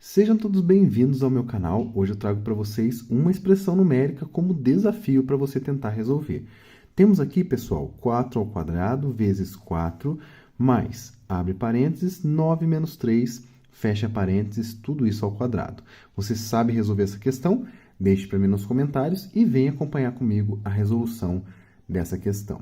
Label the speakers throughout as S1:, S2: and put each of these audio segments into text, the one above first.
S1: Sejam todos bem-vindos ao meu canal. Hoje eu trago para vocês uma expressão numérica como desafio para você tentar resolver. Temos aqui, pessoal, 4 ao quadrado vezes 4 mais, abre parênteses, 9 menos 3, fecha parênteses, tudo isso ao quadrado. Você sabe resolver essa questão? Deixe para mim nos comentários e venha acompanhar comigo a resolução dessa questão.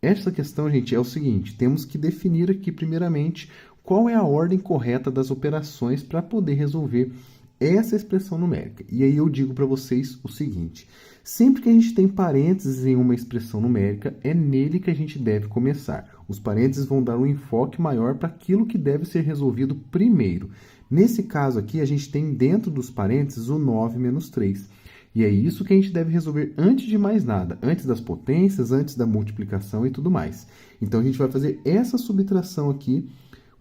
S1: Esta questão, gente, é o seguinte, temos que definir aqui primeiramente qual é a ordem correta das operações para poder resolver essa expressão numérica. E aí eu digo para vocês o seguinte, sempre que a gente tem parênteses em uma expressão numérica, é nele que a gente deve começar. Os parênteses vão dar um enfoque maior para aquilo que deve ser resolvido primeiro. Nesse caso aqui, a gente tem dentro dos parênteses o 9 menos 3. E é isso que a gente deve resolver antes de mais nada, antes das potências, antes da multiplicação e tudo mais. Então, a gente vai fazer essa subtração aqui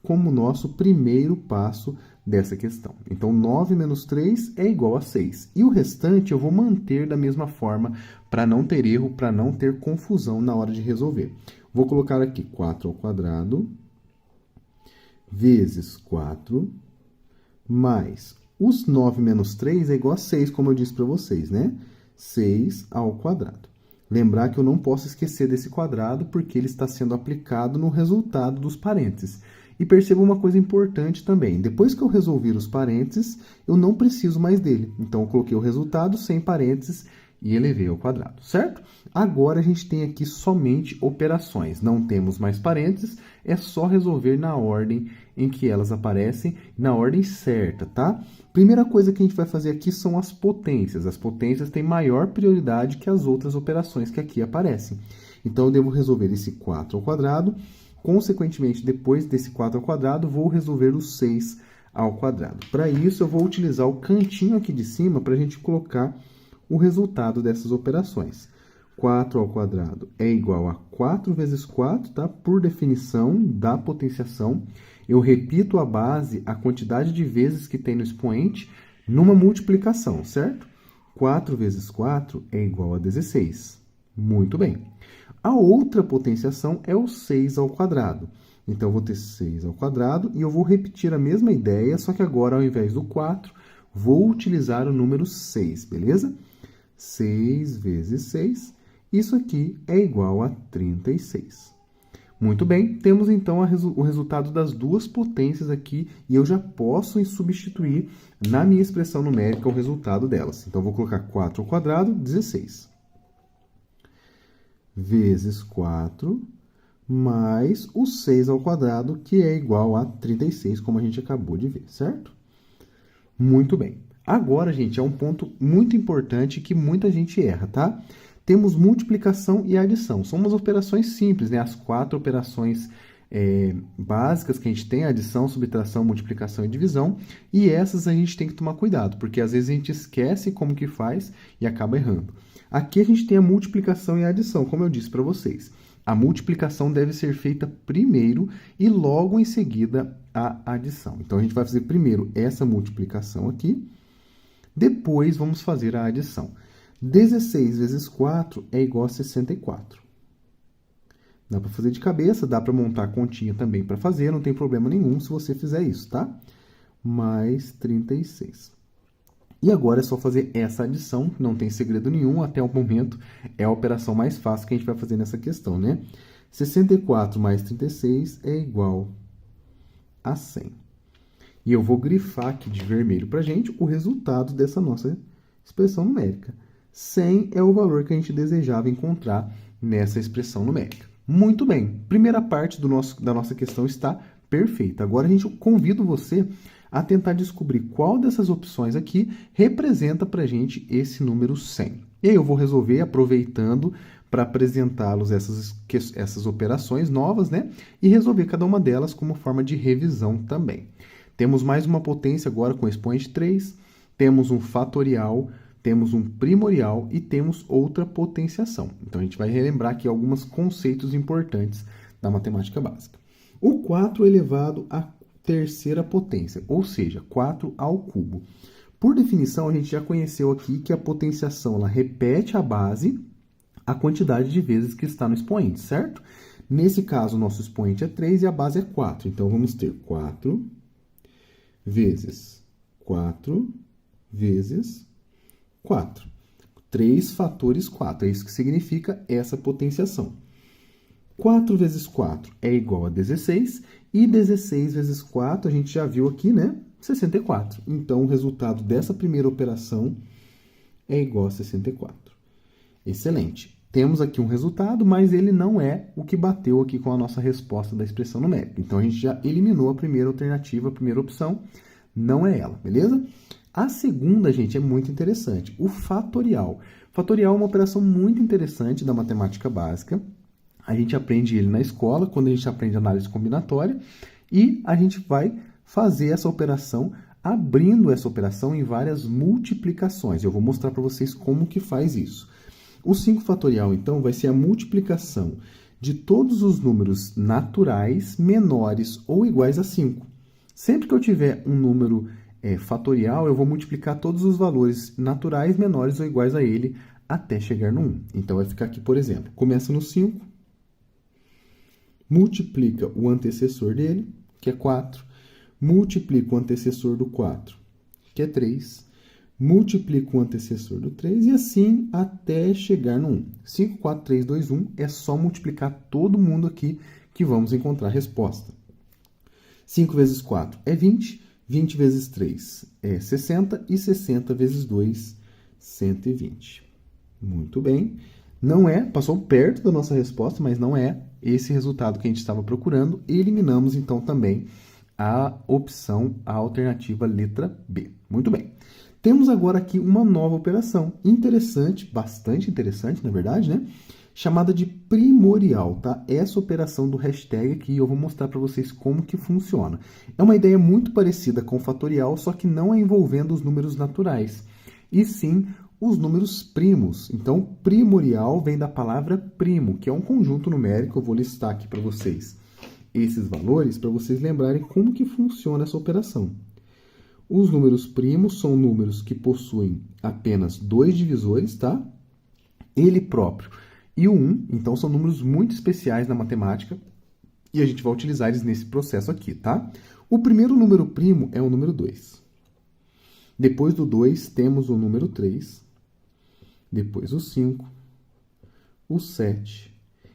S1: como nosso primeiro passo dessa questão. Então, 9 menos 3 é igual a 6. E o restante eu vou manter da mesma forma para não ter erro, para não ter confusão na hora de resolver. Vou colocar aqui 4 ao quadrado vezes 4 mais os 9 menos 3 é igual a 6, como eu disse para vocês, né? 6 ao quadrado. Lembrar que eu não posso esquecer desse quadrado, porque ele está sendo aplicado no resultado dos parênteses. E perceba uma coisa importante também. Depois que eu resolver os parênteses, eu não preciso mais dele. Então, eu coloquei o resultado sem parênteses e elevei ao quadrado, certo? Agora, a gente tem aqui somente operações. Não temos mais parênteses, é só resolver na ordem em que elas aparecem, na ordem certa, tá? Primeira coisa que a gente vai fazer aqui são as potências. As potências têm maior prioridade que as outras operações que aqui aparecem. Então, eu devo resolver esse 4 ao quadrado. Consequentemente, depois desse 4 ao quadrado, vou resolver o 6 ao quadrado. Para isso, eu vou utilizar o cantinho aqui de cima para a gente colocar o resultado dessas operações. 4 ao quadrado é igual a 4 vezes 4, tá? Por definição da potenciação. Eu repito a base, a quantidade de vezes que tem no expoente, numa multiplicação, certo? 4 vezes 4 é igual a 16. Muito bem. A outra potenciação é o 6 ao quadrado. Então, eu vou ter 6 ao quadrado e eu vou repetir a mesma ideia, só que agora, ao invés do 4, vou utilizar o número 6, beleza? 6 vezes 6, isso aqui é igual a 36. Muito bem, temos então o resultado das duas potências aqui e eu já posso substituir na minha expressão numérica o resultado delas. Então, eu vou colocar 4 ao quadrado, 16. Vezes 4, mais o 6 ao quadrado, que é igual a 36, como a gente acabou de ver, certo? Muito bem. Agora, gente, é um ponto muito importante que muita gente erra, tá? Temos multiplicação e adição. São umas operações simples, né? As 4 operações básicas que a gente tem, adição, subtração, multiplicação e divisão. E essas a gente tem que tomar cuidado, porque às vezes a gente esquece como que faz e acaba errando. Aqui a gente tem a multiplicação e a adição, como eu disse para vocês. A multiplicação deve ser feita primeiro e logo em seguida a adição. Então, a gente vai fazer primeiro essa multiplicação aqui, depois vamos fazer a adição. 16 vezes 4 é igual a 64. Dá para fazer de cabeça, dá para montar a continha também para fazer, não tem problema nenhum se você fizer isso, tá? Mais 36. E agora é só fazer essa adição, não tem segredo nenhum, até o momento é a operação mais fácil que a gente vai fazer nessa questão, né? 64 mais 36 é igual a 100. E eu vou grifar aqui de vermelho para a gente o resultado dessa nossa expressão numérica. 100 é o valor que a gente desejava encontrar nessa expressão numérica. Muito bem, primeira parte da nossa questão está perfeita. Agora a gente convido você a tentar descobrir qual dessas opções aqui representa para a gente esse número 100. E aí eu vou resolver aproveitando para apresentá-los essas operações novas, né? E resolver cada uma delas como forma de revisão também. Temos mais uma potência agora com expoente 3, temos um fatorial, temos um primorial e temos outra potenciação. Então, a gente vai relembrar aqui alguns conceitos importantes da matemática básica. O 4 elevado à terceira potência, ou seja, 4 ao cubo. Por definição, a gente já conheceu aqui que a potenciação ela repete a base, a quantidade de vezes que está no expoente, certo? Nesse caso, o nosso expoente é 3 e a base é 4. Então, vamos ter 4 vezes 4 vezes 4. 3 fatores 4, é isso que significa essa potenciação. 4 vezes 4 é igual a 16, e 16 vezes 4, a gente já viu aqui, né? 64. Então, o resultado dessa primeira operação é igual a 64. Excelente. Temos aqui um resultado, mas ele não é o que bateu aqui com a nossa resposta da expressão numérica. Então, a gente já eliminou a primeira alternativa, a primeira opção, não é ela, beleza? A segunda, gente, é muito interessante, o fatorial. Fatorial é uma operação muito interessante da matemática básica. A gente aprende ele na escola, quando a gente aprende análise combinatória, e a gente vai fazer essa operação, abrindo essa operação em várias multiplicações. Eu vou mostrar para vocês como que faz isso. O 5 fatorial, então, vai ser a multiplicação de todos os números naturais menores ou iguais a 5. Sempre que eu tiver um número fatorial, eu vou multiplicar todos os valores naturais menores ou iguais a ele até chegar no 1. Então, vai ficar aqui, por exemplo, começa no 5, multiplica o antecessor dele, que é 4, multiplica o antecessor do 4, que é 3, multiplica o antecessor do 3 e assim até chegar no 1. 5, 4, 3, 2, 1 é só multiplicar todo mundo aqui que vamos encontrar a resposta. 5 vezes 4 é 20, 20 vezes 3 é 60 e 60 vezes 2, 120. Muito bem. Não é, passou perto da nossa resposta, mas não é esse resultado que a gente estava procurando. Eliminamos, então, também a opção, a alternativa letra B. Muito bem. Temos agora aqui uma nova operação interessante, bastante interessante, na verdade, né? Chamada de primorial, tá? Essa operação do hashtag aqui, eu vou mostrar para vocês como que funciona. É uma ideia muito parecida com o fatorial, só que não é envolvendo os números naturais, e sim os números primos. Então, primorial vem da palavra primo, que é um conjunto numérico. Eu vou listar aqui para vocês esses valores, para vocês lembrarem como que funciona essa operação. Os números primos são números que possuem apenas 2 divisores, tá? Ele próprio e o 1, então são números muito especiais na matemática, e a gente vai utilizar eles nesse processo aqui, tá? O primeiro número primo é o número 2. Depois do 2, temos o número 3, depois o 5, o 7,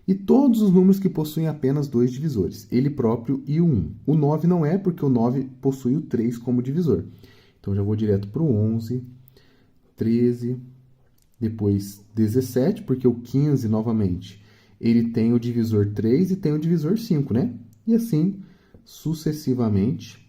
S1: e todos os números que possuem apenas 2 divisores, ele próprio e o 1. O 9 não é, porque o 9 possui o 3 como divisor. Então, já vou direto para o 11, 13, depois 17, porque o 15, novamente, ele tem o divisor 3 e tem o divisor 5, né? E assim, sucessivamente.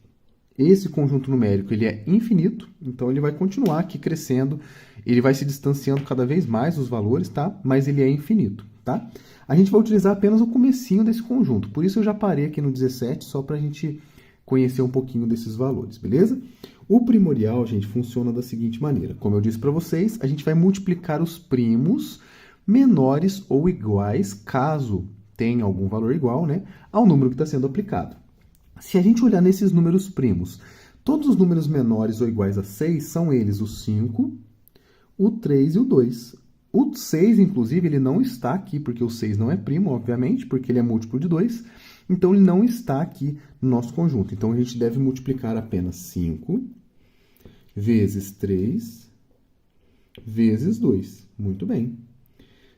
S1: Esse conjunto numérico ele é infinito, então ele vai continuar aqui crescendo, ele vai se distanciando cada vez mais os valores, tá? Mas ele é infinito, tá? A gente vai utilizar apenas o comecinho desse conjunto, por isso eu já parei aqui no 17, só para a gente conhecer um pouquinho desses valores, beleza? O primorial, gente, funciona da seguinte maneira. Como eu disse para vocês, a gente vai multiplicar os primos menores ou iguais, caso tenha algum valor igual, né, ao número que está sendo aplicado. Se a gente olhar nesses números primos, todos os números menores ou iguais a 6 são eles o 5, o 3 e o 2. O 6, inclusive, ele não está aqui, porque o 6 não é primo, obviamente, porque ele é múltiplo de 2. Então, ele não está aqui no nosso conjunto. Então, a gente deve multiplicar apenas 5 vezes 3 vezes 2. Muito bem.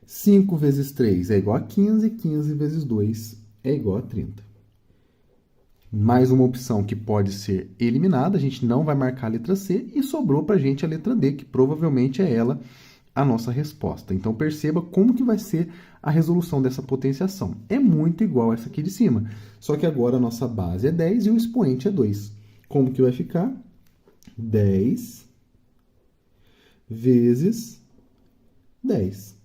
S1: 5 vezes 3 é igual a 15, 15 vezes 2 é igual a 30. Mais uma opção que pode ser eliminada, a gente não vai marcar a letra C e sobrou para a gente a letra D, que provavelmente é ela a nossa resposta. Então, perceba como que vai ser a resolução dessa potenciação. É muito igual essa aqui de cima, só que agora a nossa base é 10 e o expoente é 2. Como que vai ficar? 10 vezes 10.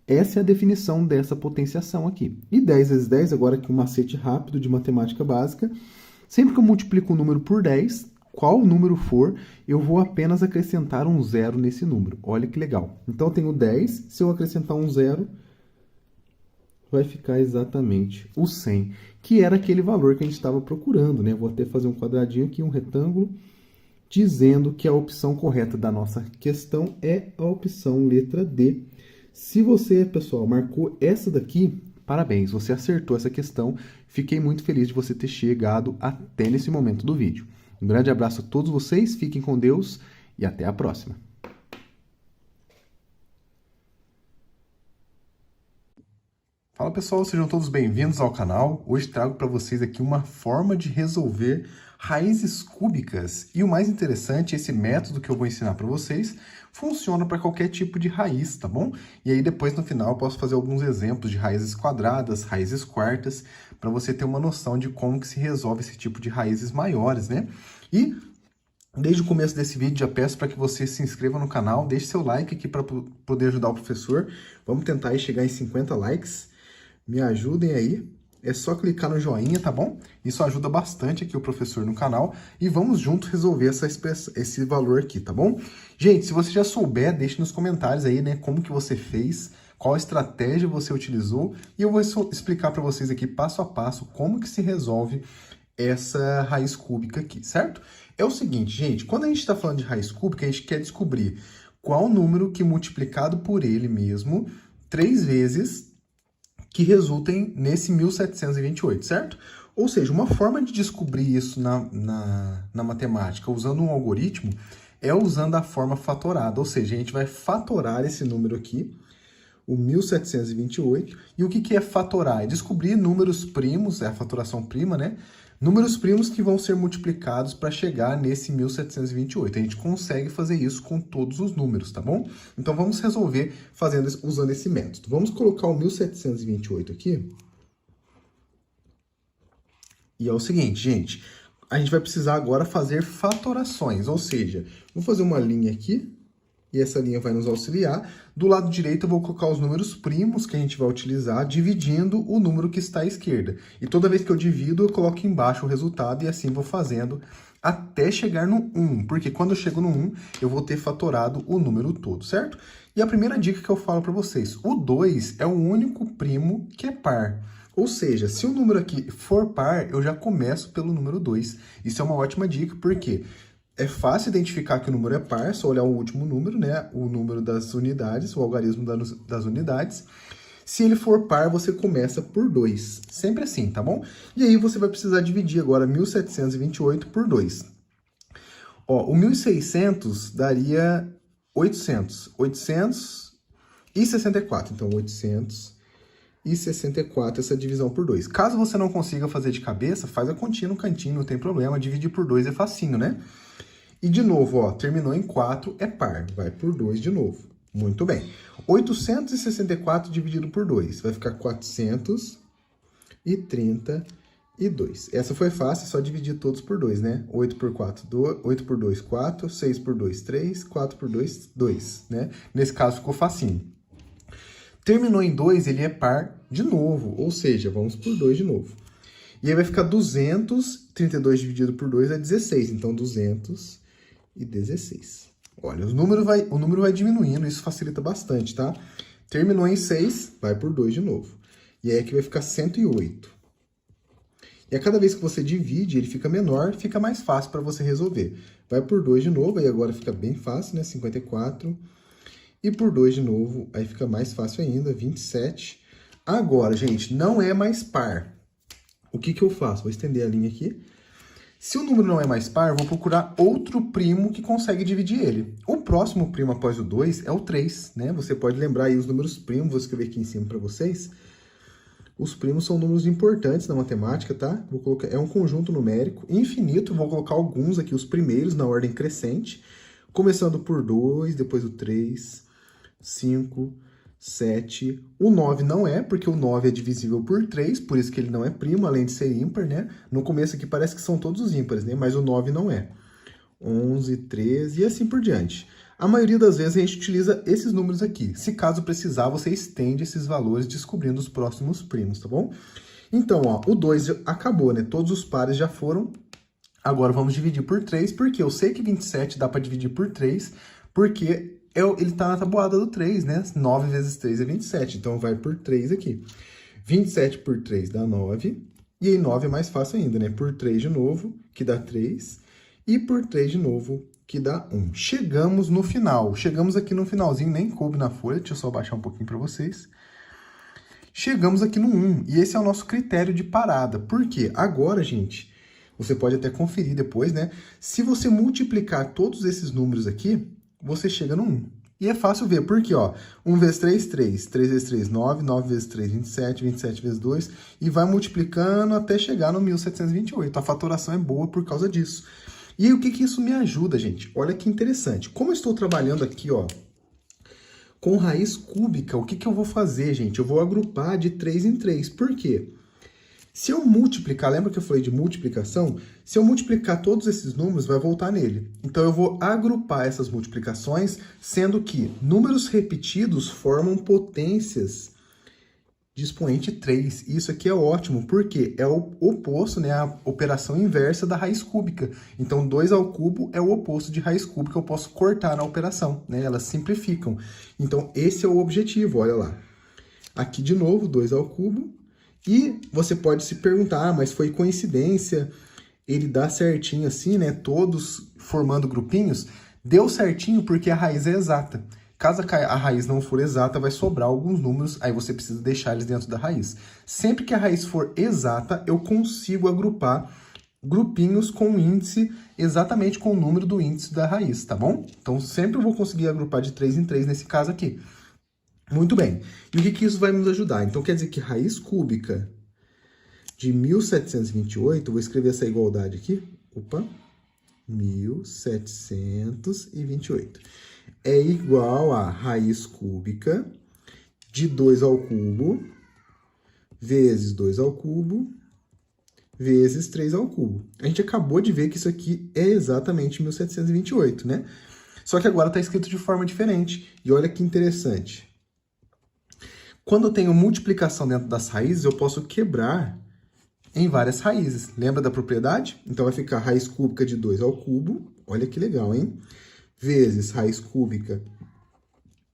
S1: Essa é a definição dessa potenciação aqui. E 10 vezes 10, agora aqui um macete rápido de matemática básica. Sempre que eu multiplico um número por 10, qual número for, eu vou apenas acrescentar um zero nesse número. Olha que legal. Então, eu tenho 10, se eu acrescentar um zero, vai ficar exatamente o 100, que era aquele valor que a gente estava procurando, né? Vou até fazer um quadradinho aqui, um retângulo, dizendo que a opção correta da nossa questão é a opção letra D. Se você, pessoal, marcou essa daqui, parabéns, você acertou essa questão. Fiquei muito feliz de você ter chegado até nesse momento do vídeo. Um grande abraço a todos vocês, fiquem com Deus e até a próxima. Fala pessoal, sejam todos bem-vindos ao canal. Hoje trago para vocês aqui uma forma de resolver raízes cúbicas. E o mais interessante, esse método que eu vou ensinar para vocês funciona para qualquer tipo de raiz, tá bom? E aí depois no final eu posso fazer alguns exemplos de raízes quadradas, raízes quartas, para você ter uma noção de como que se resolve esse tipo de raízes maiores, né? E desde o começo desse vídeo já peço para que você se inscreva no canal, deixe seu like aqui para poder ajudar o professor. Vamos tentar aí chegar em 50 likes. Me ajudem aí, é só clicar no joinha, tá bom? Isso ajuda bastante aqui o professor no canal e vamos juntos resolver esse valor aqui, tá bom? Gente, se você já souber, deixe nos comentários aí, né, como que você fez, qual estratégia você utilizou e eu vou explicar para vocês aqui passo a passo como que se resolve essa raiz cúbica aqui, certo? É o seguinte, gente, quando a gente está falando de raiz cúbica, a gente quer descobrir qual número que multiplicado por ele mesmo 3 vezes que resultem nesse 1728, certo? Ou seja, uma forma de descobrir isso na matemática usando um algoritmo é usando a forma fatorada, ou seja, a gente vai fatorar esse número aqui, o 1728, e o que é fatorar? É descobrir números primos, é a fatoração prima, né? Números primos que vão ser multiplicados para chegar nesse 1728. A gente consegue fazer isso com todos os números, tá bom? Então vamos resolver usando esse método. Vamos colocar o 1728 aqui. E é o seguinte, gente, a gente vai precisar agora fazer fatorações, ou seja, vou fazer uma linha aqui, e essa linha vai nos auxiliar. Do lado direito eu vou colocar os números primos que a gente vai utilizar, dividindo o número que está à esquerda. E toda vez que eu divido, eu coloco embaixo o resultado e assim vou fazendo até chegar no 1. Porque quando eu chego no 1, eu vou ter fatorado o número todo, certo? E a primeira dica que eu falo para vocês, o 2 é o único primo que é par. Ou seja, se o número aqui for par, eu já começo pelo número 2. Isso é uma ótima dica, porque é fácil identificar que o número é par, só olhar o último número, né? O número das unidades, o algarismo das unidades. Se ele for par, você começa por 2. Sempre assim, tá bom? E aí você vai precisar dividir agora 1728 por 2. Ó, o 1600 daria 800. 864. Então, 864 essa divisão por 2. Caso você não consiga fazer de cabeça, faz a continha no cantinho, não tem problema. Dividir por 2 é facinho, né? E de novo, ó, terminou em 4, é par. Vai por 2 de novo. Muito bem. 864 dividido por 2. Vai ficar 432. Essa foi fácil, é só dividir todos por 2, né? 8 por 4, 8 por 2, 4. 6 por 2, 3. 4 por 2, 2, né? Nesse caso ficou facinho. Terminou em 2, ele é par de novo. Ou seja, vamos por 2 de novo. E aí vai ficar 232 dividido por 2 é 16. Então, 216. Olha, o número vai diminuindo, isso facilita bastante, tá? Terminou em 6, vai por 2 de novo. E aí aqui vai ficar 108. E a cada vez que você divide, ele fica menor, fica mais fácil para você resolver. Vai por 2 de novo, aí agora fica bem fácil, né? 54. E por 2 de novo, aí fica mais fácil ainda, 27. Agora, gente, não é mais par. O que eu faço? Vou estender a linha aqui. Se o número não é mais par, eu vou procurar outro primo que consegue dividir ele. O próximo primo após o 2 é o 3, né? Você pode lembrar aí os números primos, vou escrever aqui em cima para vocês. Os primos são números importantes na matemática, tá? Vou colocar, é um conjunto numérico infinito, vou colocar alguns aqui, os primeiros, na ordem crescente. Começando por 2, depois o 3, 5, 7. O 9 não é, porque o 9 é divisível por 3, por isso que ele não é primo, além de ser ímpar, né? No começo aqui parece que são todos os ímpares, né? Mas o 9 não é. 11, 13 e assim por diante. A maioria das vezes a gente utiliza esses números aqui. Se caso precisar, você estende esses valores descobrindo os próximos primos, tá bom? Então, ó, o 2 acabou, né? Todos os pares já foram. Agora vamos dividir por 3, porque eu sei que 27 dá para dividir por 3, porque ele está na tabuada do 3, né? 9 vezes 3 é 27, então vai por 3 aqui. 27 por 3 dá 9, e aí 9 é mais fácil ainda, né? Por 3 de novo, que dá 3, e por 3 de novo, que dá 1. Chegamos no final, chegamos aqui no finalzinho, nem coube na folha, deixa eu só baixar um pouquinho para vocês. Chegamos aqui no 1, e esse é o nosso critério de parada. Por quê? Agora, gente, Você pode até conferir depois, né? Se você multiplicar todos esses números aqui, você chega no 1. E é fácil ver, porque, ó, 1 vezes 3, 3. 3 vezes 3, 9. 9 vezes 3, 27. 27 vezes 2. E vai multiplicando até chegar no 1728. A fatoração é boa por causa disso. E aí, o que que isso me ajuda, gente? Olha que interessante. Como eu estou trabalhando aqui, ó, com raiz cúbica, o que que eu vou fazer, gente? Eu vou agrupar de 3 em 3. Por quê? Se eu multiplicar, lembra que eu falei de multiplicação? Se eu multiplicar todos esses números, vai voltar nele. Então, eu vou agrupar essas multiplicações, sendo que números repetidos formam potências de expoente 3. Isso aqui é ótimo, porque é o oposto, né, a operação inversa da raiz cúbica. Então, 2 ao cubo é o oposto de raiz cúbica, eu posso cortar na operação, né? Elas simplificam. Então, esse é o objetivo, olha lá. Aqui, de novo, 2 ao cubo. E você pode se perguntar, mas foi coincidência ele dá certinho assim, né? Todos formando grupinhos. Deu certinho porque a raiz é exata. Caso a raiz não for exata, vai sobrar alguns números, aí você precisa deixar eles dentro da raiz. Sempre que a raiz for exata, eu consigo agrupar grupinhos com índice exatamente com o número do índice da raiz, tá bom? Então, sempre eu vou conseguir agrupar de 3 em 3 nesse caso aqui. Muito bem. E o que que isso vai nos ajudar? Então, quer dizer que raiz cúbica de 1728, vou escrever essa igualdade aqui, 1728, é igual a raiz cúbica de 2 ao cubo, vezes 2 ao cubo, vezes 3 ao cubo. A gente acabou de ver que isso aqui é exatamente 1728, né? Só que agora está escrito de forma diferente. E olha que interessante. Quando eu tenho multiplicação dentro das raízes, eu posso quebrar em várias raízes. Lembra da propriedade? Então, vai ficar raiz cúbica de 2 ao cubo. Olha que legal, hein? Vezes raiz cúbica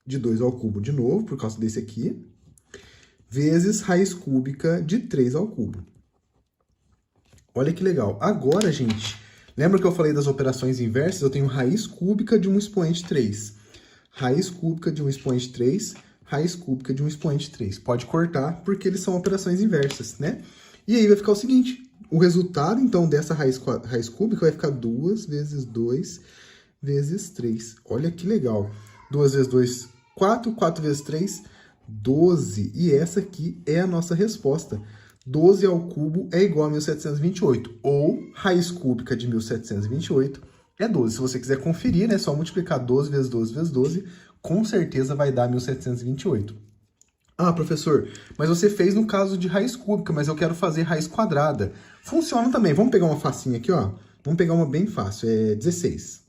S1: de 2 ao cubo de novo, por causa desse aqui. Vezes raiz cúbica de 3 ao cubo. Olha que legal. Agora, gente, lembra que eu falei das operações inversas? Eu tenho raiz cúbica de um expoente 3. Raiz cúbica de um expoente 3... raiz cúbica de um expoente 3. Pode cortar, porque eles são operações inversas, né? E aí vai ficar o seguinte, o resultado, então, dessa raiz cúbica vai ficar 2 vezes 2 vezes 3. Olha que legal. 2 vezes 2, 4. 4 vezes 3, 12. E essa aqui é a nossa resposta. 12 ao cubo é igual a 1728. Ou raiz cúbica de 1728 é 12. Se você quiser conferir, né, é só multiplicar 12 vezes 12 vezes 12, com certeza vai dar 1728. Ah, professor, mas você fez no caso de raiz cúbica, mas eu quero fazer raiz quadrada. Funciona também. Vamos pegar uma facinha aqui, ó. Vamos pegar uma bem fácil, é 16.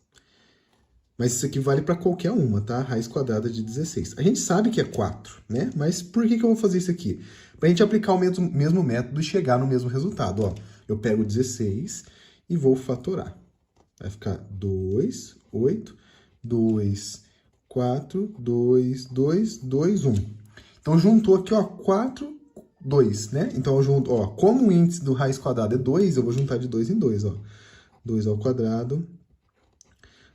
S1: Mas isso aqui vale para qualquer uma, tá? Raiz quadrada de 16. A gente sabe que é 4, né? Mas por que que eu vou fazer isso aqui? Para a gente aplicar o mesmo método e chegar no mesmo resultado, ó. Eu pego 16 e vou fatorar. Vai ficar 2, 8, 2, 4, 2, 2, 2, 1. Então, juntou aqui, ó, 4, 2, né? Então, eu junto, ó, como o índice do raiz quadrada é 2, eu vou juntar de 2 em 2, ó. 2 ao quadrado,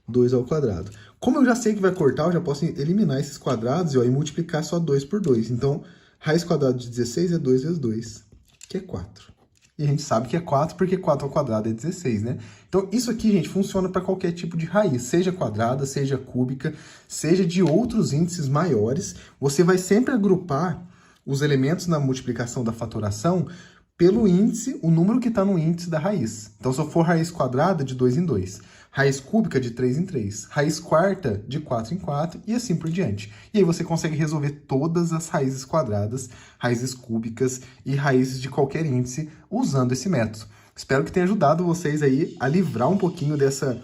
S1: 2 ao quadrado. Como eu já sei que vai cortar, eu já posso eliminar esses quadrados, ó, e multiplicar só 2 por 2. Então, raiz quadrada de 16 é 2 vezes 2, que é 4. E a gente sabe que é 4 porque 4 ao quadrado é 16, né? Então, isso aqui, gente, funciona para qualquer tipo de raiz, seja quadrada, seja cúbica, seja de outros índices maiores. Você vai sempre agrupar os elementos na multiplicação da fatoração pelo índice, o número que está no índice da raiz. Então, se eu for raiz quadrada, de 2 em 2. Raiz cúbica, de 3 em 3. Raiz quarta, de 4 em 4, e assim por diante. E aí você consegue resolver todas as raízes quadradas, raízes cúbicas e raízes de qualquer índice usando esse método. Espero que tenha ajudado vocês aí a livrar um pouquinho dessa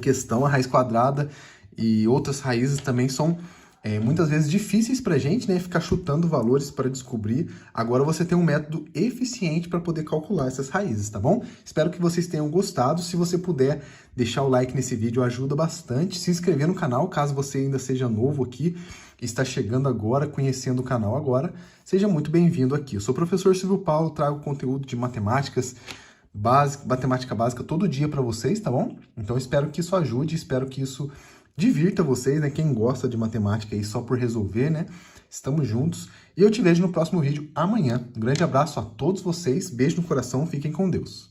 S1: questão. A raiz quadrada e outras raízes também são muitas vezes difíceis para a gente, né? Ficar chutando valores para descobrir. Agora você tem um método eficiente para poder calcular essas raízes, tá bom? Espero que vocês tenham gostado. Se você puder deixar o like nesse vídeo, ajuda bastante. Se inscrever no canal, caso você ainda seja novo aqui, está chegando agora, conhecendo o canal agora, seja muito bem-vindo aqui. Eu sou o professor Silvio Paulo, trago conteúdo de matemática básica todo dia para vocês, tá bom? Então espero que isso ajude, espero que isso divirta vocês, né? Quem gosta de matemática aí só por resolver, né? Estamos juntos. E eu te vejo no próximo vídeo amanhã. Um grande abraço a todos vocês, beijo no coração, fiquem com Deus.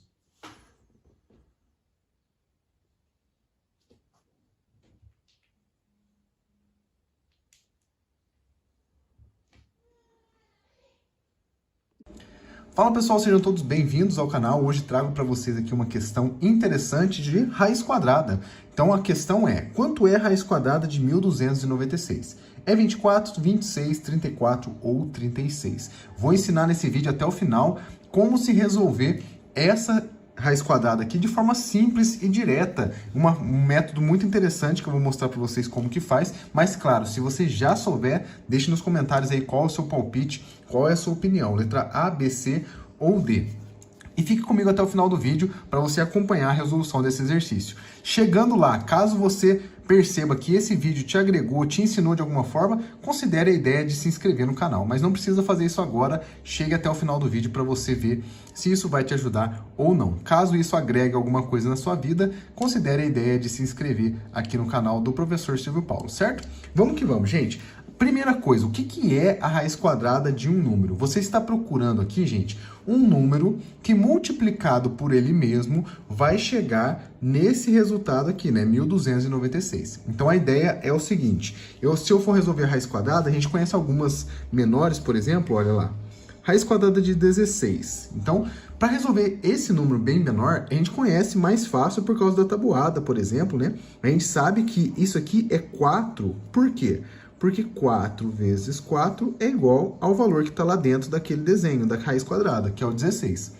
S1: Fala pessoal, sejam todos bem-vindos ao canal. Hoje trago para vocês aqui uma questão interessante de raiz quadrada. Então a questão é, quanto é a raiz quadrada de 1296? É 24, 26, 34 ou 36? Vou ensinar nesse vídeo até o final como se resolver essa raiz quadrada aqui de forma simples e direta. Um método muito interessante que eu vou mostrar para vocês como que faz. Mas claro, se você já souber, deixe nos comentários aí qual é o seu palpite, qual é a sua opinião, letra A, B, C ou D. E fique comigo até o final do vídeo para você acompanhar a resolução desse exercício. Chegando lá, caso você perceba que esse vídeo te agregou, te ensinou de alguma forma, considere a ideia de se inscrever no canal. Mas não precisa fazer isso agora, chegue até o final do vídeo para você ver se isso vai te ajudar ou não. Caso isso agregue alguma coisa na sua vida, considere a ideia de se inscrever aqui no canal do Professor Silvio Paulo, certo? Vamos que vamos, gente! Primeira coisa, o que é a raiz quadrada de um número? Você está procurando aqui, gente, um número que multiplicado por ele mesmo vai chegar nesse resultado aqui, né? 1296. Então a ideia é o seguinte, se eu for resolver a raiz quadrada, a gente conhece algumas menores, por exemplo, olha lá. Raiz quadrada de 16. Então, para resolver esse número bem menor, a gente conhece mais fácil por causa da tabuada, por exemplo, né? A gente sabe que isso aqui é 4. Por quê? Porque 4 vezes 4 é igual ao valor que está lá dentro daquele desenho, da raiz quadrada, que é o 16.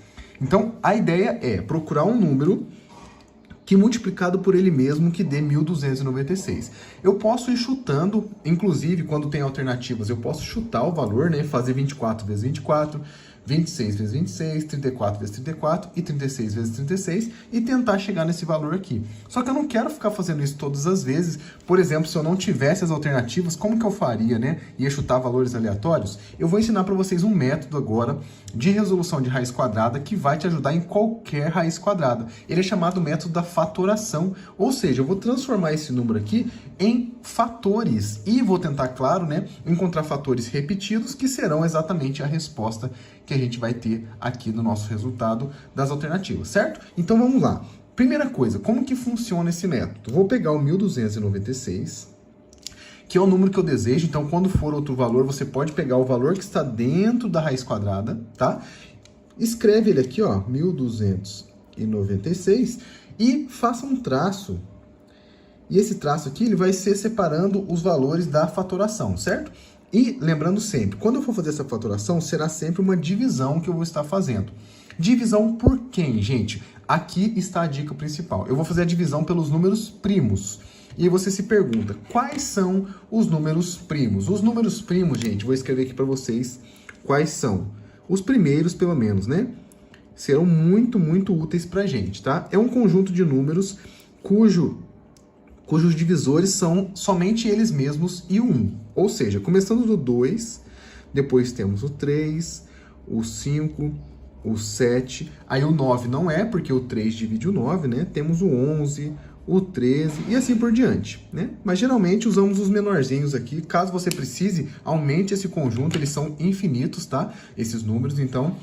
S1: Então, a ideia é procurar um número que multiplicado por ele mesmo que dê 1296. Eu posso ir chutando, inclusive quando tem alternativas, eu posso chutar o valor, né? Fazer 24 vezes 24, 26 vezes 26, 34 vezes 34 e 36 vezes 36 e tentar chegar nesse valor aqui. Só que eu não quero ficar fazendo isso todas as vezes. Por exemplo, se eu não tivesse as alternativas, como que eu faria, né? Ia chutar valores aleatórios? Eu vou ensinar para vocês um método agora de resolução de raiz quadrada que vai te ajudar em qualquer raiz quadrada. Ele é chamado método da fatoração, ou seja, eu vou transformar esse número aqui em fatores e vou tentar, claro, né, encontrar fatores repetidos que serão exatamente a resposta que a gente vai ter aqui no nosso resultado das alternativas, certo? Então vamos lá. Primeira coisa, como que funciona esse método? Vou pegar o 1296, que é o número que eu desejo, então quando for outro valor, você pode pegar o valor que está dentro da raiz quadrada, tá? Escreve ele aqui, ó, 1296 e faça um traço. E esse traço aqui, ele vai ser separando os valores da fatoração, certo? E lembrando sempre, quando eu for fazer essa fatoração, será sempre uma divisão que eu vou estar fazendo. Divisão por quem, gente? Aqui está a dica principal. Eu vou fazer a divisão pelos números primos. E você se pergunta, quais são os números primos? Os números primos, gente, vou escrever aqui para vocês quais são. Os primeiros, pelo menos, né? Serão muito, muito úteis para a gente, tá? É um conjunto de números cujos divisores são somente eles mesmos e o 1. Ou seja, começando do 2, depois temos o 3, o 5, o 7, aí o 9 não é, porque o 3 divide o 9, né? Temos o 11, o 13 e assim por diante, né? Mas geralmente usamos os menorzinhos aqui. Caso você precise, aumente esse conjunto, eles são infinitos, tá? Esses números, então,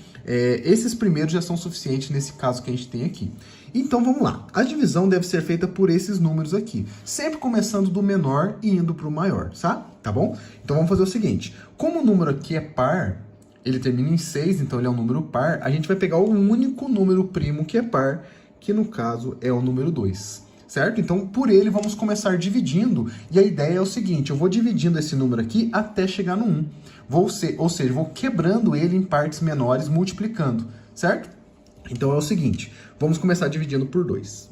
S1: esses primeiros já são suficientes nesse caso que a gente tem aqui. Então, vamos lá. A divisão deve ser feita por esses números aqui, sempre começando do menor e indo para o maior, tá bom? Então, vamos fazer o seguinte. Como o número aqui é par, ele termina em 6, então ele é um número par, a gente vai pegar o único número primo que é par, que no caso é o número 2. Certo? Então, por ele, vamos começar dividindo. E a ideia é o seguinte, eu vou dividindo esse número aqui até chegar no 1. Ou seja, vou quebrando ele em partes menores, multiplicando. Certo? Então, é o seguinte, vamos começar dividindo por 2.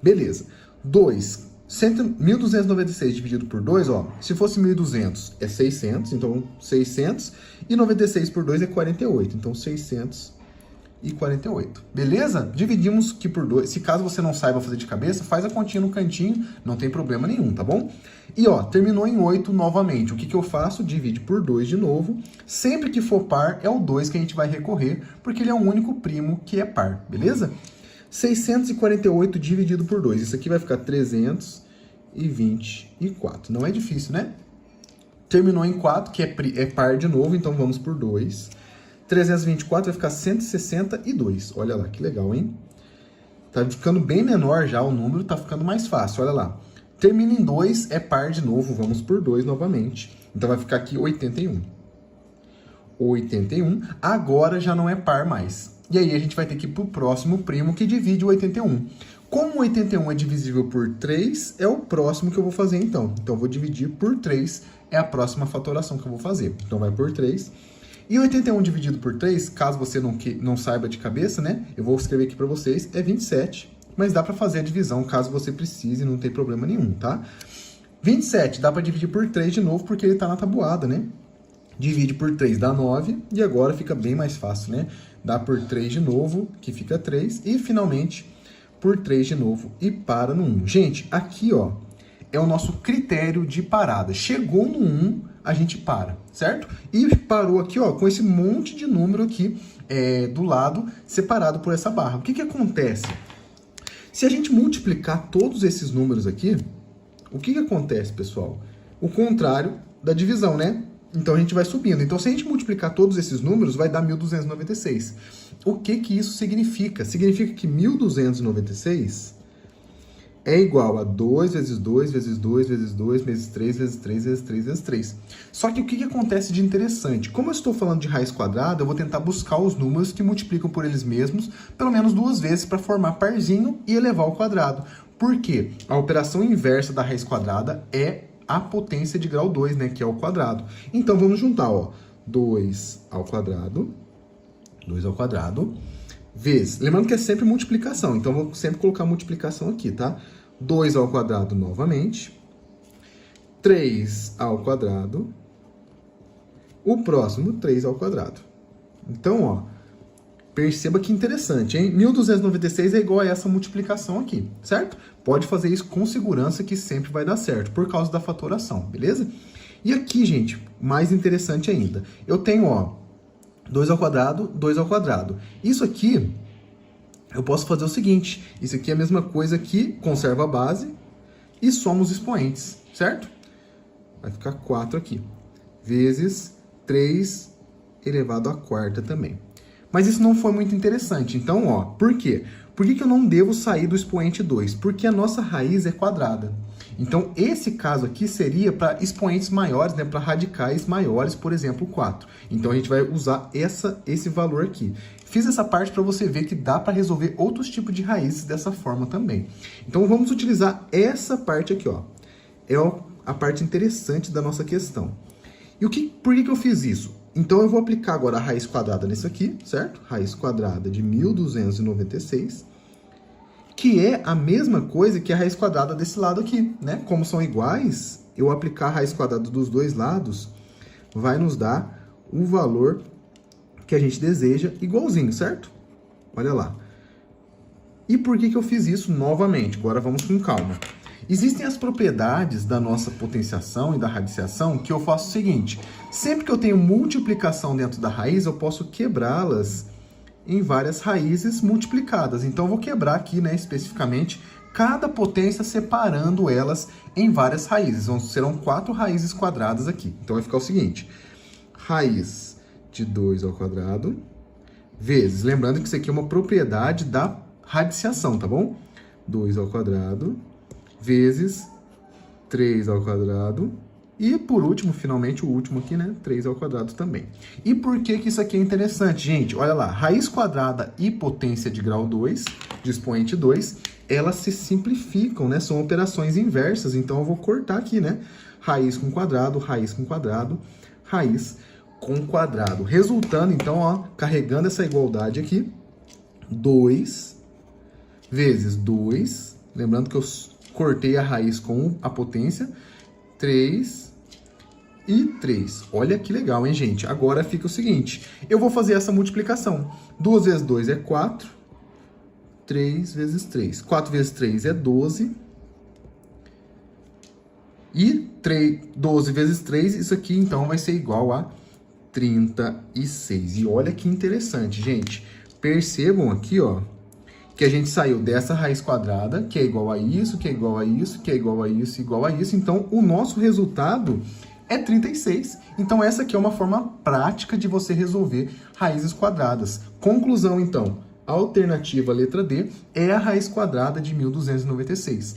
S1: Beleza. 1296 dividido por 2, ó, se fosse 1.200 é 600, então 600. E 96 por 2 é 48, então 648. Beleza? Dividimos aqui por 2. Se caso você não saiba fazer de cabeça, faz a continha no cantinho, não tem problema nenhum, tá bom? E ó, terminou em 8 novamente. O que que eu faço? Divide por 2 de novo. Sempre que for par, é o 2 que a gente vai recorrer, porque ele é o único primo que é par, beleza? 648 dividido por 2. Isso aqui vai ficar 324. Não é difícil, né? Terminou em 4, que é par de novo, então vamos por 2. 324 vai ficar 162. Olha lá, que legal, hein? Tá ficando bem menor já o número, tá ficando mais fácil, olha lá. Termina em 2, é par de novo, vamos por 2 novamente. Então vai ficar aqui 81. 81. Agora já não é par mais. E aí a gente vai ter que ir para o próximo primo que divide o 81. Como o 81 é divisível por 3, é o próximo que eu vou fazer então. Então eu vou dividir por 3, é a próxima fatoração que eu vou fazer. Então vai por 3. E 81 dividido por 3, caso você não saiba de cabeça, né? Eu vou escrever aqui para vocês, é 27. Mas dá para fazer a divisão caso você precise, não tem problema nenhum, tá? 27 dá para dividir por 3 de novo, porque ele está na tabuada, né? Divide por 3 dá 9, e agora fica bem mais fácil, né? Dá por 3 de novo, que fica 3, e finalmente por 3 de novo, e para no 1. Gente, aqui, ó, é o nosso critério de parada. Chegou no 1, a gente para, certo? E parou aqui, ó, com esse monte de número aqui do lado, separado por essa barra. O que que acontece? Se a gente multiplicar todos esses números aqui, o que que acontece, pessoal? O contrário da divisão, né? Então a gente vai subindo. Então se a gente multiplicar todos esses números, vai dar 1296. O que que isso significa? Significa que 1296 é igual a 2 vezes 2 vezes 2 vezes 2 vezes 3 vezes 3 vezes 3 vezes 3. Só que o que que acontece de interessante? Como eu estou falando de raiz quadrada, eu vou tentar buscar os números que multiplicam por eles mesmos pelo menos 2 vezes para formar parzinho e elevar ao quadrado. Por quê? A operação inversa da raiz quadrada é a potência de grau 2, né, que é o quadrado. Então vamos juntar, ó, 2 ao quadrado, vezes, lembrando que é sempre multiplicação, então vou sempre colocar multiplicação aqui, tá? 2 ao quadrado novamente, 3 ao quadrado, o próximo 3 ao quadrado. Então, ó, perceba que interessante, hein? 1296 é igual a essa multiplicação aqui, certo? Pode fazer isso com segurança que sempre vai dar certo, por causa da fatoração, beleza? E aqui, gente, mais interessante ainda. Eu tenho, ó, 2 ao quadrado, 2 ao quadrado. Isso aqui, eu posso fazer o seguinte. Isso aqui é a mesma coisa que conserva a base e soma os expoentes, certo? Vai ficar 4 aqui. Vezes 3 elevado à quarta também. Mas isso não foi muito interessante. Então, ó, por quê? Por que eu não devo sair do expoente 2? Porque a nossa raiz é quadrada. Então, esse caso aqui seria para expoentes maiores, né, para radicais maiores, por exemplo, 4. Então, a gente vai usar esse valor aqui. Fiz essa parte para você ver que dá para resolver outros tipos de raízes dessa forma também. Então, vamos utilizar essa parte aqui, ó. É a parte interessante da nossa questão. E por que eu fiz isso? Então, eu vou aplicar agora a raiz quadrada nisso aqui, certo? Raiz quadrada de 1296, que é a mesma coisa que a raiz quadrada desse lado aqui, né? Como são iguais, eu aplicar a raiz quadrada dos dois lados vai nos dar o valor que a gente deseja igualzinho, certo? Olha lá. E por que eu fiz isso novamente? Agora vamos com calma. Existem as propriedades da nossa potenciação e da radiciação que eu faço o seguinte. Sempre que eu tenho multiplicação dentro da raiz, eu posso quebrá-las em várias raízes multiplicadas. Então, eu vou quebrar aqui, né, especificamente, cada potência separando elas em várias raízes. Então, serão 4 raízes quadradas aqui. Então, vai ficar o seguinte. Raiz de 2 ao quadrado vezes, lembrando que isso aqui é uma propriedade da radiciação, tá bom? 2 ao quadrado vezes 3 ao quadrado. E por último, finalmente o último aqui, né? 3 ao quadrado também. E por que isso aqui é interessante, gente? Olha lá, raiz quadrada e potência de grau 2, de expoente 2, elas se simplificam, né? São operações inversas, então eu vou cortar aqui, né? Raiz com quadrado, raiz com quadrado, raiz com quadrado. Resultando, então, ó, carregando essa igualdade aqui, 2 vezes 2, lembrando que eu cortei a raiz com a potência, 3 e 3. Olha que legal, hein, gente? Agora fica o seguinte. Eu vou fazer essa multiplicação. 2 vezes 2 é 4. 3 vezes 3. 4 vezes 3 é 12. E 12 vezes 3, isso aqui, então, vai ser igual a 36. E olha que interessante, gente. Percebam aqui, ó, que a gente saiu dessa raiz quadrada, que é igual a isso, que é igual a isso, que é igual a isso, igual a isso. Então, o nosso resultado é 36. Então, essa aqui é uma forma prática de você resolver raízes quadradas. Conclusão, então, a alternativa letra D é a raiz quadrada de 1296.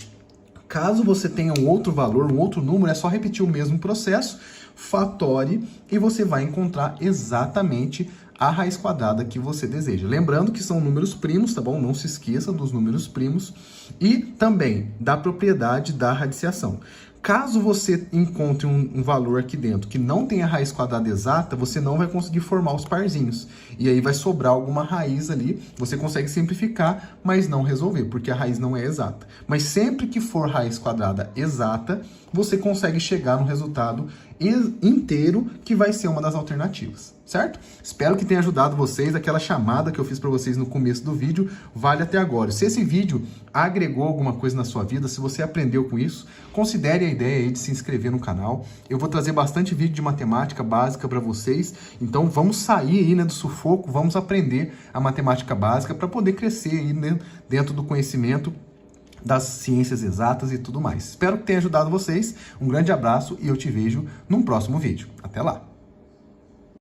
S1: Caso você tenha um outro valor, um outro número, é só repetir o mesmo processo, fatore e você vai encontrar exatamente a raiz quadrada que você deseja. Lembrando que são números primos, tá bom? Não se esqueça dos números primos e também da propriedade da radiciação. Caso você encontre um valor aqui dentro que não tenha raiz quadrada exata, você não vai conseguir formar os parzinhos. E aí vai sobrar alguma raiz ali, você consegue simplificar, mas não resolver, porque a raiz não é exata. Mas sempre que for raiz quadrada exata, você consegue chegar no resultado inteiro, que vai ser uma das alternativas, certo? Espero que tenha ajudado vocês. Aquela chamada que eu fiz para vocês no começo do vídeo vale até agora. Se esse vídeo agregou alguma coisa na sua vida, se você aprendeu com isso, considere a ideia aí de se inscrever no canal. Eu vou trazer bastante vídeo de matemática básica para vocês, então vamos sair aí, né, do sufoco, vamos aprender a matemática básica para poder crescer aí, né, dentro do conhecimento das ciências exatas e tudo mais. Espero que tenha ajudado vocês. Um grande abraço e eu te vejo num próximo vídeo. Até lá!